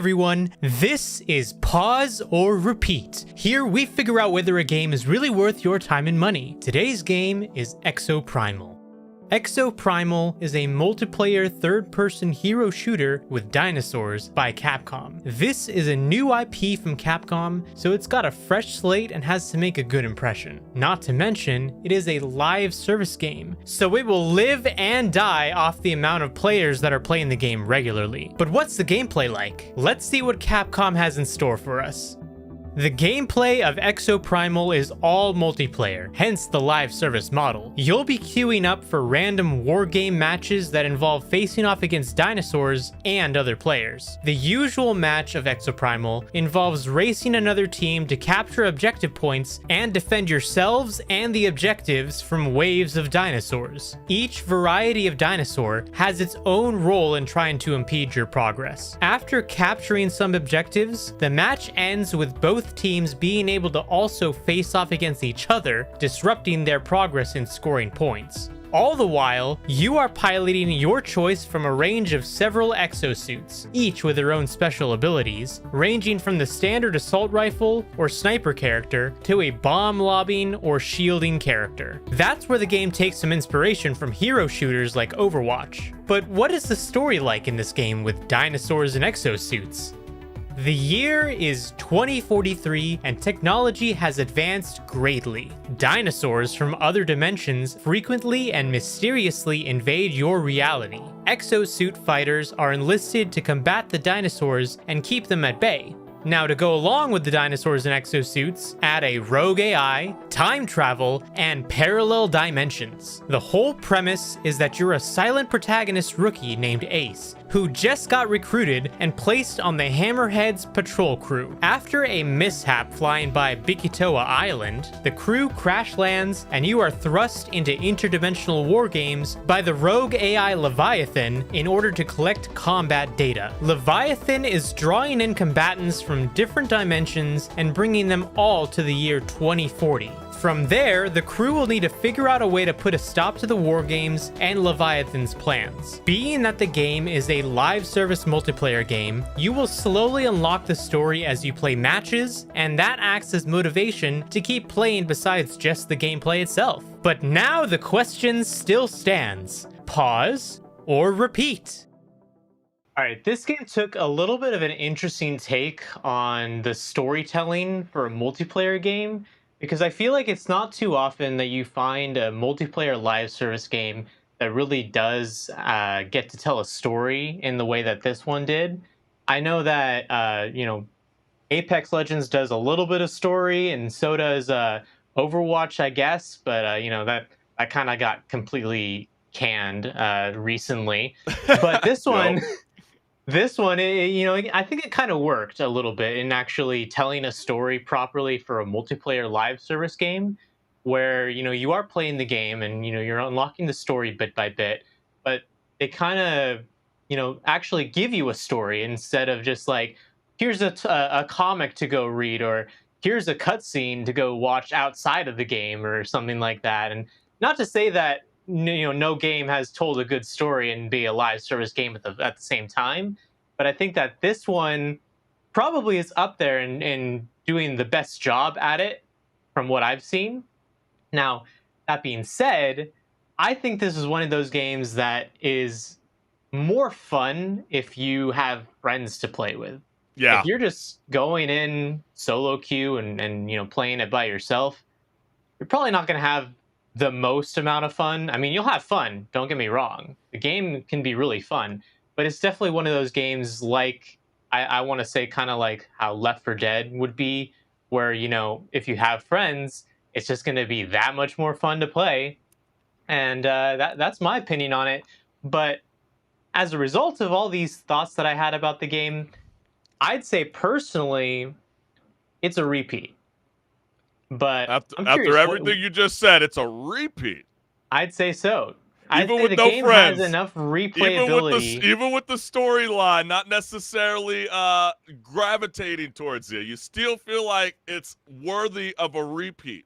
everyone, this is Pause or Repeat. Here we figure out whether a game is really worth your time and money. Today's game is Exoprimal. Exoprimal is a multiplayer third-person hero shooter with dinosaurs by Capcom. This is a new IP from Capcom, so it's got a fresh slate and has to make a good impression. Not to mention, it is a live service game, so it will live and die off the amount of players that are playing the game regularly. But what's the gameplay like? Let's see what Capcom has in store for us. The gameplay of Exoprimal is all multiplayer, hence the live service model. You'll be queuing up for random wargame matches that involve facing off against dinosaurs and other players. The usual match of Exoprimal involves racing another team to capture objective points and defend yourselves and the objectives from waves of dinosaurs. Each variety of dinosaur has its own role in trying to impede your progress. After capturing some objectives, the match ends with both teams being able to also face off against each other, disrupting their progress in scoring points. All the while, you are piloting your choice from a range of several exosuits, each with their own special abilities, ranging from the standard assault rifle or sniper character to a bomb lobbing or shielding character. That's where the game takes some inspiration from hero shooters like Overwatch. But what is the story like in this game with dinosaurs and exosuits? The year is 2043 and technology has advanced greatly. Dinosaurs from other dimensions frequently and mysteriously invade your reality. Exosuit fighters are enlisted to combat the dinosaurs and keep them at bay. Now, to go along with the dinosaurs and exosuits, add a rogue AI, time travel, and parallel dimensions. The whole premise is that you're a silent protagonist rookie named Ace, who just got recruited and placed on the Hammerhead's patrol crew. After a mishap flying by Bikitoa Island, the crew crash lands and you are thrust into interdimensional war games by the rogue AI Leviathan in order to collect combat data. Leviathan is drawing in combatants from different dimensions and bringing them all to the year 2040. From there, the crew will need to figure out a way to put a stop to the war games and Leviathan's plans. Being that the game is a live service multiplayer game, you will slowly unlock the story as you play matches, and that acts as motivation to keep playing besides just the gameplay itself. But now the question still stands. Pause or repeat? Alright, this game took a little bit of an interesting take on the storytelling for a multiplayer game, because I feel like it's not too often that you find a multiplayer live service game that really does get to tell a story in the way that this one did. I know that, Apex Legends does a little bit of story, and so does Overwatch, I guess, but, that kind of got completely canned recently. But this one... This one, I think it kind of worked a little bit in actually telling a story properly for a multiplayer live service game where, you are playing the game and, you're unlocking the story bit by bit, but they kind of, actually give you a story instead of just like, here's a comic to go read or here's a cutscene to go watch outside of the game or something like that. And not to say that, no game has told a good story and be a live service game at the same time. But I think that this one probably is up there in doing the best job at it from what I've seen. Now, that being said, I think this is one of those games that is more fun if you have friends to play with. Yeah. If you're just going in solo queue and playing it by yourself, you're probably not going to have the most amount of fun. I mean, you'll have fun, don't get me wrong. The game can be really fun, but it's definitely one of those games like, I want to say kind of like how Left 4 Dead would be, where, if you have friends, it's just going to be that much more fun to play. And that's my opinion on it. But as a result of all these thoughts that I had about the game, I'd say personally, it's a repeat. But after everything you just said, it's a repeat. I'd say so. Even with no friends, has enough replayability. Even with the storyline, not necessarily gravitating towards it, you still feel like it's worthy of a repeat.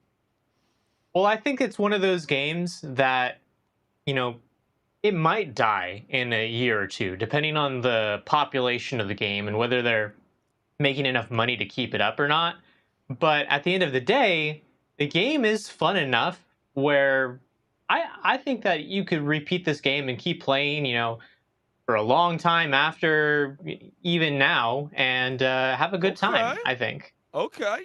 Well, I think it's one of those games that, it might die in a year or two, depending on the population of the game and whether they're making enough money to keep it up or not. But at the end of the day, the game is fun enough where I think that you could repeat this game and keep playing, for a long time after even now, and have a good Okay. time, I think. Okay,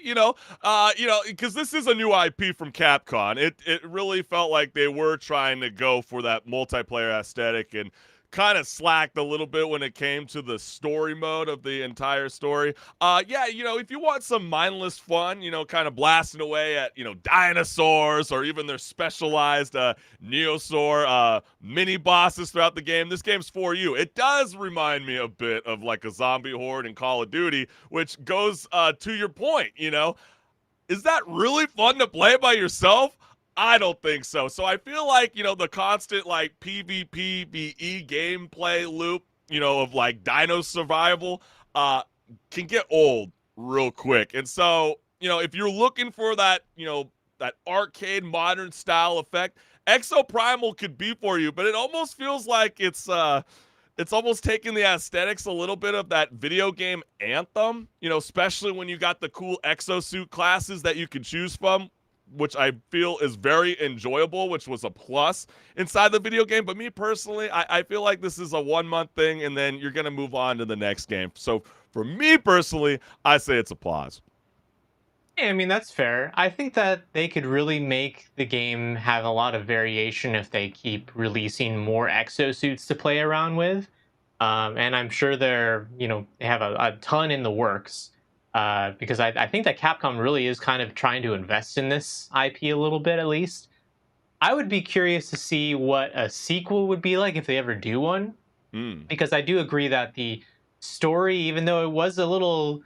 because this is a new IP from Capcom. It really felt like they were trying to go for that multiplayer aesthetic and kind of slacked a little bit when it came to the story mode of the entire story. Yeah, if you want some mindless fun, kind of blasting away at dinosaurs or even their specialized Neosaur mini bosses throughout the game, this game's for you. It does remind me a bit of like a zombie horde in Call of Duty, which goes to your point. Is that really fun to play by yourself? I don't think so. So I feel like, the constant like PvP, VE gameplay loop, of like dino survival, can get old real quick. And so, if you're looking for that, that arcade modern style effect, Exoprimal could be for you, but it almost feels like it's almost taking the aesthetics a little bit of that video game Anthem, especially when you got the cool exosuit classes that you can choose from, which I feel is very enjoyable, which was a plus inside the video game. But me personally, I feel like this is a 1 month thing, and then you're going to move on to the next game. So for me personally, I say it's a pause. Yeah, I mean, that's fair. I think that they could really make the game have a lot of variation if they keep releasing more exosuits to play around with. And I'm sure they have a ton in the works, because I think that Capcom really is kind of trying to invest in this IP a little bit, at least. I would be curious to see what a sequel would be like if they ever do one, Mm. because I do agree that the story, even though it was a little,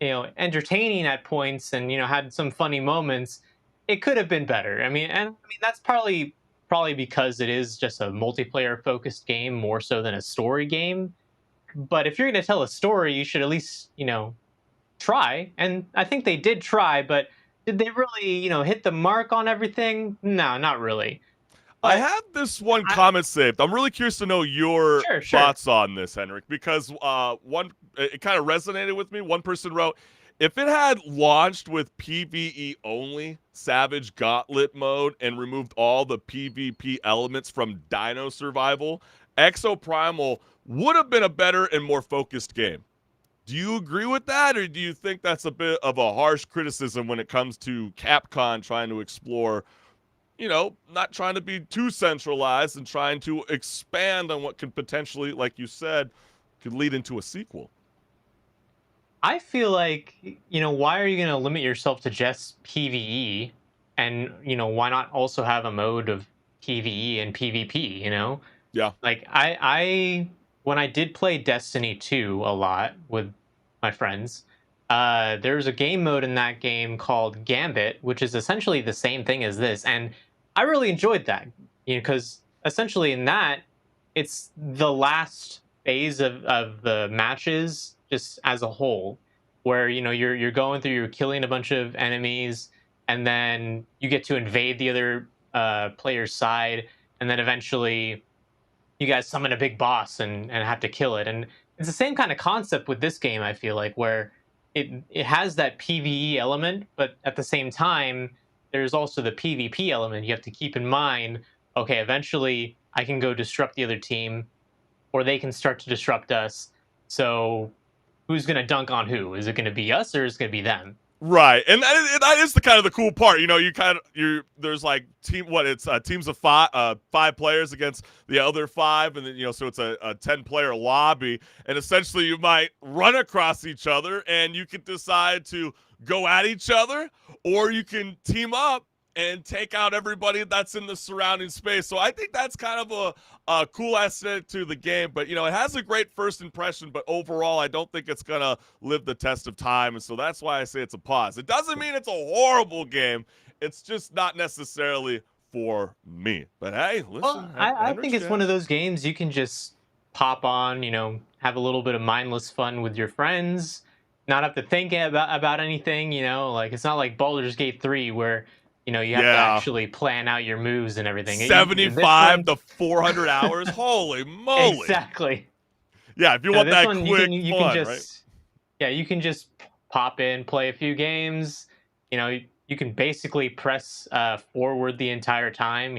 entertaining at points and had some funny moments, it could have been better. I mean that's probably because it is just a multiplayer focused game more so than a story game. But if you're going to tell a story, you should at least try. And I think they did try, but did they really hit the mark on everything? No, not really. I But have this one I comment saved. I'm really curious to know your sure. thoughts on this, HenricK, because one it kind of resonated with me. One person wrote, if it had launched with PvE only, Savage Gauntlet mode, and removed all the PvP elements from Dino Survival, Exoprimal would have been a better and more focused game. Do you agree with that, or do you think that's a bit of a harsh criticism when it comes to Capcom trying to explore, not trying to be too centralized and trying to expand on what could potentially, like you said, could lead into a sequel? I feel like, why are you going to limit yourself to just PvE? And, why not also have a mode of PvE and PvP, Yeah. Like when I did play Destiny 2 a lot with my friends, there's a game mode in that game called Gambit, which is essentially the same thing as this. And I really enjoyed that, because essentially in that, it's the last phase of the matches just as a whole, where you're going through, you're killing a bunch of enemies, and then you get to invade the other player's side, and then eventually you guys summon a big boss and have to kill it. And it's the same kind of concept with this game, I feel like, where it has that PvE element, but at the same time there's also the PvP element. You have to keep in mind, okay, eventually I can go disrupt the other team, or they can start to disrupt us. So who's going to dunk on who? Is it going to be us, or is it going to be them? Right, and that is the kind of the cool part. You there's like it's teams of five players against the other five, and then so it's a 10-player lobby, and essentially you might run across each other, and you can decide to go at each other, or you can team up and take out everybody that's in the surrounding space. So I think that's kind of a cool aspect to the game. But, it has a great first impression, but overall, I don't think it's going to live the test of time. And so that's why I say it's a pause. It doesn't mean it's a horrible game. It's just not necessarily for me. But hey, listen, Well, I think HenricK it's one of jams. those games you can just pop on, have a little bit of mindless fun with your friends, not have to think about anything, like it's not like Baldur's Gate 3 where You have to Yeah. actually plan out your moves and everything. This 75 one, to 400 hours. Holy moly. exactly. Yeah, if you No, want this that one quick you can fun, right? just yeah, you can just pop in, play a few games. You can basically press forward the entire time.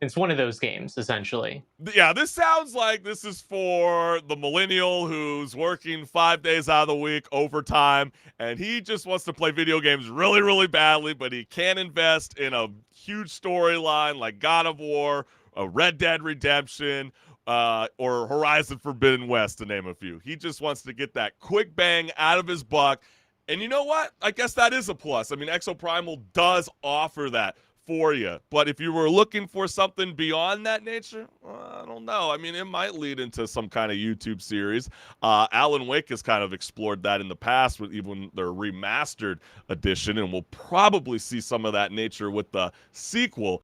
It's one of those games essentially. Yeah, this sounds like this is for the millennial who's working 5 days out of the week overtime, and he just wants to play video games really, really badly, but he can't invest in a huge storyline like God of War, a Red Dead Redemption, or Horizon Forbidden West, to name a few. He just wants to get that quick bang out of his buck. And you know what? I guess that is a plus. I mean, Exoprimal does offer that for you. But if you were looking for something beyond that nature, well, I don't know. I mean, it might lead into some kind of YouTube series. Alan Wake has kind of explored that in the past with even their remastered edition, and we'll probably see some of that nature with the sequel